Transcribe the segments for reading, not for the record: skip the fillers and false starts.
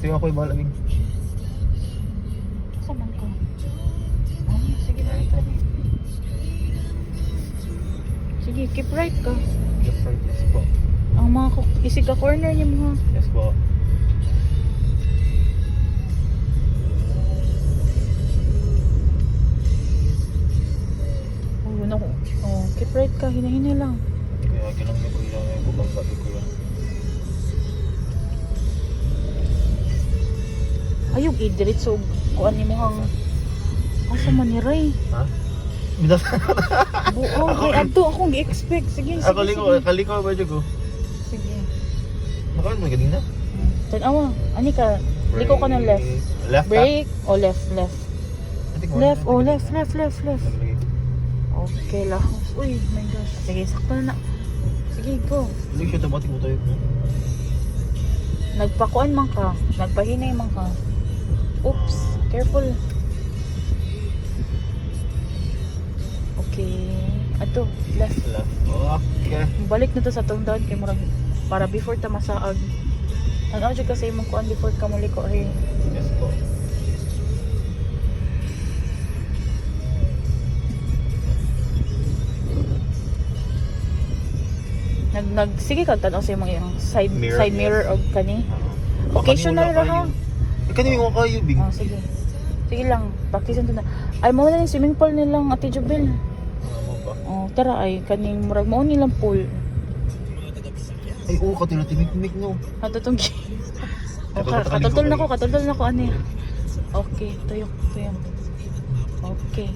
Sige ako'y bahala bing. Saan ko? Ay, sige na ito. Sige, keep right ka. Yes, right. Yes po. Ang mga isig ka corner niya mo ha. Yes po. Oh, naku. Oh, keep right ka. Hina-hina lang. Kaya kilang may kuya, may bubang gabi kuya. Ayog, idiritso. Kuan ni mo hang... Asa man ni Ray? Ha? Bidas. Buong, kay Adto akong gi-expect. Sige, sige, Kaliko ba dyan ko? Sige. Nakain mo kanina? Tanawa. Ani ka? Liko ka ng left. Left ka? Break o left, left. Left, oh left. Naglagay ko. Okay lang. Uy, my gosh. Sige, sakto na. Sige, go. Hindi siya tamatik mo tayo. Nagpakuan man ka. Nagpahinay man ka. Oops, careful. Okay. Ato, left. Left. Okay. Balik na to sa tong down kay murag para before ta masaag. Ano jud kasi imong kuan before ka muliko ay. Yes po. Sige kag tan-aw sa imong iyang side Mirror, mirror yes. og kani. Occasional ra ha. Kani mo kayo big. Oh, sige. Sige lang, practicean to na. Ay mo na yung swimming pool nilang Ate Jubel. Ano ba? Oh, tara ay kaning murag mao nilang pool. Ay oo ka tinatimik no. Katutong katultol na ko ani. Okay, tuyok. Okay.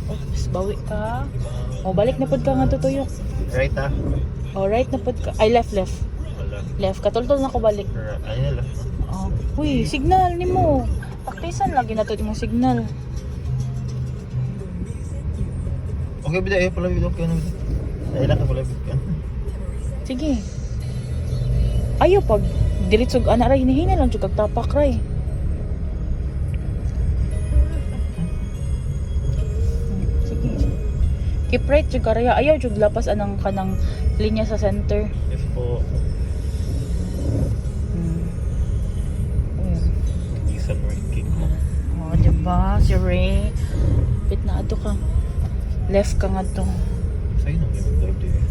Oops, bawi ka. Oh, balik na pud ka nga tuyok. Right ha? Oh, right na pud ka. Ay, left. Wala. Left, katultol na ko balik. Ay na left. Oh, uy, signal nimo. Taktisan lagi na to imong signal. Okay bida eh pala bida okay na bida. Ay lang ka pala bida. Sige. Ayo pag diretsog ana ray hinihina lang jud kag tapak ray. Sige. Keep right jud karaya. Ayaw jud lapas anang kanang linya sa center. Yes po. Isang ranking mo. Oh, diba? Si Ray. Pit na ato ka. Left ka nga to. Sa'yo nang yung drive to eh.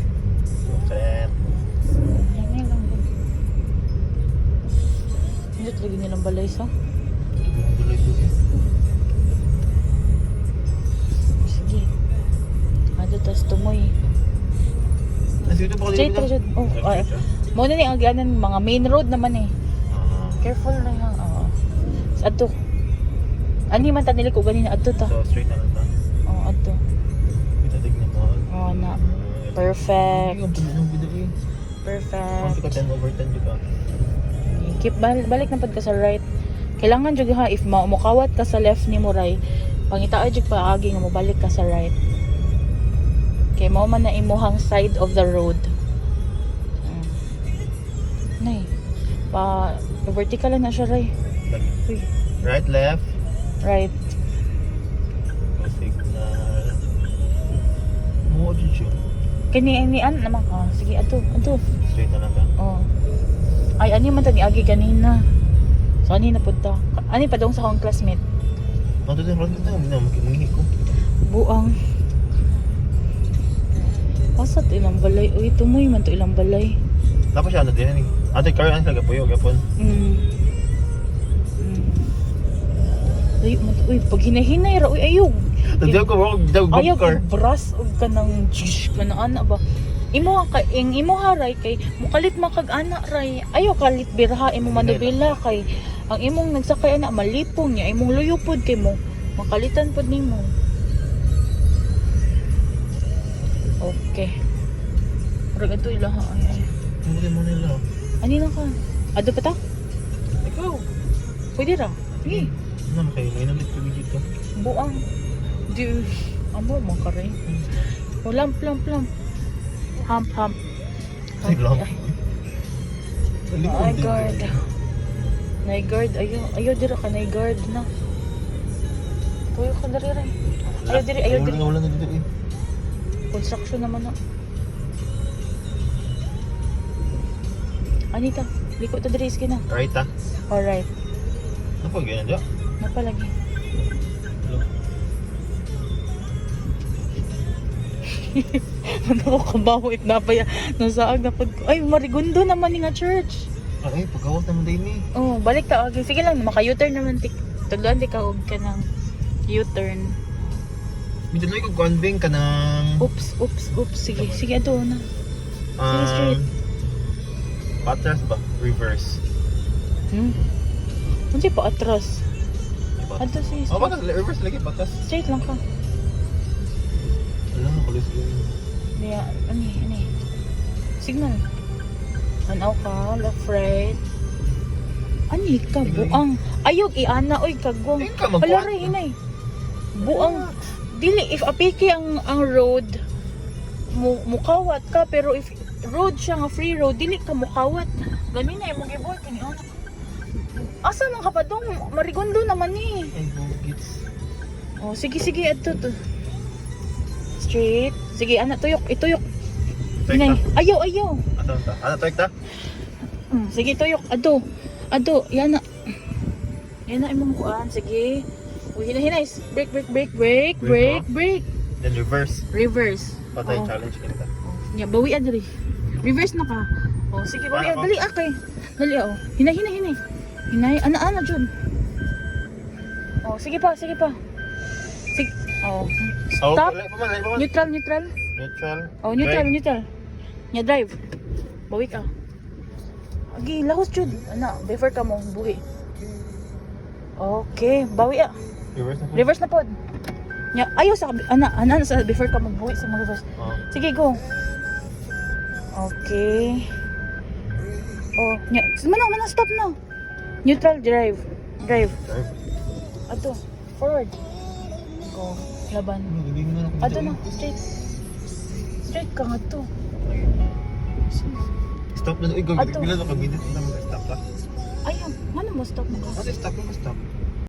Set. Yan lang. Hindi lagi nilang balay sa. Tuloy to eh. Sige. Ato tas tumoy. Dito pa Straight bida. ra jud. Oh, ay. Mo na ni ang ganan mga main road naman eh. Careful na ha. Oo. Sa ato. Ani man ta nili ko ganina adto ta. So straight na lang ta. Oh, adto. Kita tignan mo. Oh, na. Perfect. Ang puno ng bida eh. Perfect. Ka 10/10 di ba? Keep balik na pud ka sa right. Kailangan jud ha if mukawat ka sa left ni mo ray, pangitaay jud paagi nga mobalik ka sa right. Kay mao man na imuhang side of the road. Nay. Pa vertical na siya ray. Uy, Right, left. right. Signal. Mo dito. Kani an naman ka. Sige ato. Straight na lang ta. Oh. Ay ani man ta ni agi kanina. So ani na pud ta. Ani pa dong sa akong classmate. Ano din ron dito? Mingi ko. Buang. Pasat ilang balay. Uy, tumoy man to ilang balay. Tapos siya ano din ni. Ate car ang kagapuyo gapon. Uy, pag hinahinay ra, uy, ayog. Tadyaw ko daw Ayaw car. kay bras og kanang ana ba. Imo ka imo haray kay mukalit makag ana ray. Ayaw kalit birha imo manubila kay ang imong nagsakay ana malipong niya imong luyupod kay mo. Makalitan pod nimo. Okay. Murag ato ilaha ay. Hindi mo nila. Ani na ka? Ado pa ta? Ikaw. Pwede ra. Sige. Ano kayo? May nalit ko dito. Buang. Di amo mo ka rin. O lamp. Hump. Ay, lamp. Ay, guard. Nay-guard. Ayaw dira ka. Nay-guard na. Tuyo ka diri rin. Ayaw diri. Wala na dito eh. Construction naman na. Anita. Liko to diri iski na. Right ah. Alright. Ano po, ganyan dyan? Napalagi. Hello? Ano ko kabaho it na pa ya. Nasaag na pag... Ay, marigundo naman ni nga church. Ay, pagkawas naman din eh. Oh, balik ta. Okay, sige lang. Maka-U-turn naman. Tuluan di ka og ka ng U-turn. Midaloy ko conveng ka ng... Oops. Sige, sige, ato na. Sige, straight. Patras ba? Reverse. Hindi pa atras. Diba? Ato si Oh, straight. patras. Reverse lagi, patras. Straight lang ka. Alam, kulis ko yun. Kaya, ani. Signal. Anaw ka, left, right. Ani ka, buang. Ayog, iana, oy, kagwang. Ayun ka, magbuhat. Hala, hinay. Buang. Dili, if apiki ang road, mukawat ka, pero if road siya nga free road, dili ka mukawat. Gani na, yung mag-iboy, kaniyan. Asa man ka pa dong? Marigondo naman eh. Ay, bugits. Oh, sige, ato to. Straight. Sige, anak, tuyok, ituyok. Hinay. Ayaw. Ano to, ta? Sige, tuyok. Ado. Yan na imong kuan. Sige. Uy, hinay. Break. Then reverse. Reverse. Patay, Oh. challenge kita. Ya, bawi adri. Reverse na ka. Oh, sige, bawi. Ano? Dali, akay. Dali, oh. Hinay. Hinay, ana, Jun. Oh, sige pa. Sige. Oh. Stop. Lay pa man. Neutral. Neutral. Oh, neutral. Nya drive. Bawi ka. Agi, lahos jud. Ana, defer ka mo buhi. Okay, bawi ah. Reverse na po. Reverse na pod. Nya ayo sa ana sa defer ka mo buhi sa mga reverse. Oh. Sige, go. Okay. Oh, nya, mana stop na. Neutral drive. Drive. Ato, forward. Go, laban. Ato na, straight. Straight ka nga to. Stop na. Uy, Ato. bilang ka minute na mag-stop ka. Ayun, mana mo stop mo ka? Stop.